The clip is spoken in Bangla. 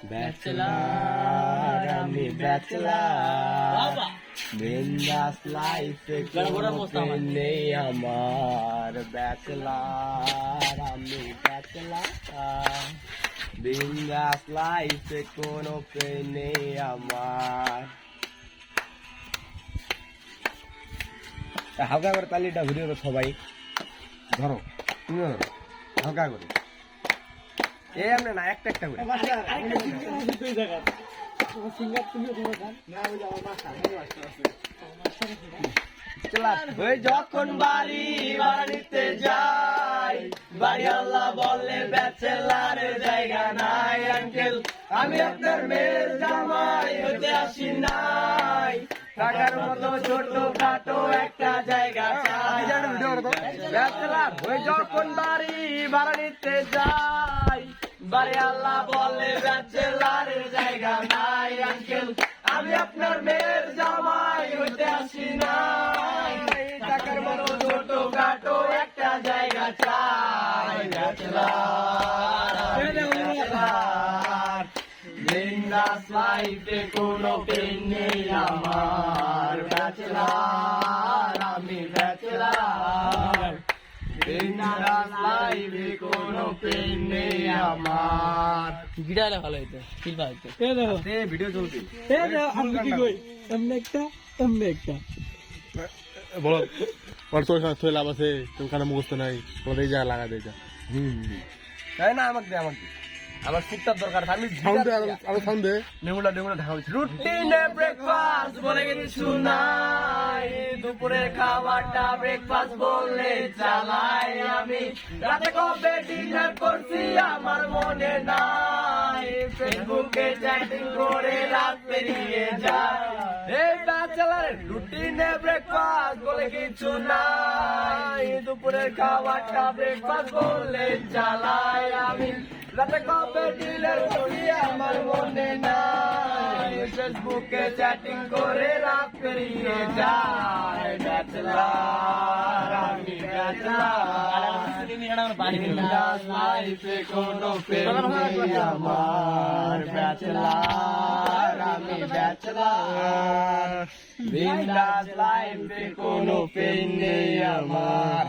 ব্যাচেলার আমি ব্যাচেলার বিন্দাস লাইফে কোনো পেন নেই আমার ব্যাচেলার আমি ব্যাচেলার বিন্দাস লাইফে কোনো পেন নেই আমার হালকা করে তালিটা ঘুরে সবাই ধরো তুমি ধরো হালকা করে এই আমরা না একটা একটা করে যখন বাড়ি বাড়িতে যাই বাড়ি আল্লাহ বললে ব্যাচেলারের জায়গা নাই আঙ্কেল আমি আপনার মেয়ের জামাই হতে আসি নাই টাকার মতো ছোট খাটো একটা জায়গা চাই ব্যাচেলার হয়ে যখন বাড়ি বাড়িতে যাই বাড়ি আল্লাহ বললে ব্যাচেলারের জায়গা নাই আঙ্কেল আমি আপনার মেয়ের জামাই হতে আসি নাই টাকার মতো ছোট খাটো একটা জায়গা চাই ব্যাচেলার বিন্দাস লাইফে কোনো পেন নেই আমার ব্যাচেলার আমি ব্যাচেলার বিন্দাস লাইফে কোনো পেন নেই আমার গিটারে ভালো হইতো শিল্পা হইতো ভিডিও চলছে এমনি একটা বলো আর তোর সাথে লাভ আছে তোর কানে মুখস্থ নাই তোর এই যা লাগা দেয় তাই না আমাকে দে আমার ফুটটার দরকার আমি আরো সাউন্ড দে ডেঙ্গুলা ঢাকা হচ্ছে রুটিনে ব্রেকফাস্ট বলে কিছু নাই দুপুরের খাবারটা ব্রেকফাস্ট বললে চালাই আমি রাতে কবে ডিনার করছি আমার মনে নাই ফেসবুকে চ্যাটিং করে রাত পেরিয়ে যায় এই ব্যাচেলারের রুটিনে ব্রেকফাস্ট বলে কিছু নাই দুপুরের খাবারটা ব্রেকফাস্ট বললে চালাই আমি রাতে কবে ডিনার করি আমার মনে নাই ফেসবুকে চ্যাটিং করে রাত পেরিয়ে যায় ব্যাচেলার আমি ব্যাচেলার লাইফে কোনো পেন নেই আমার ব্যাচেলার আমি ব্যাচেলার বিন্দাস লাইফে কোনো পেন নেই আমার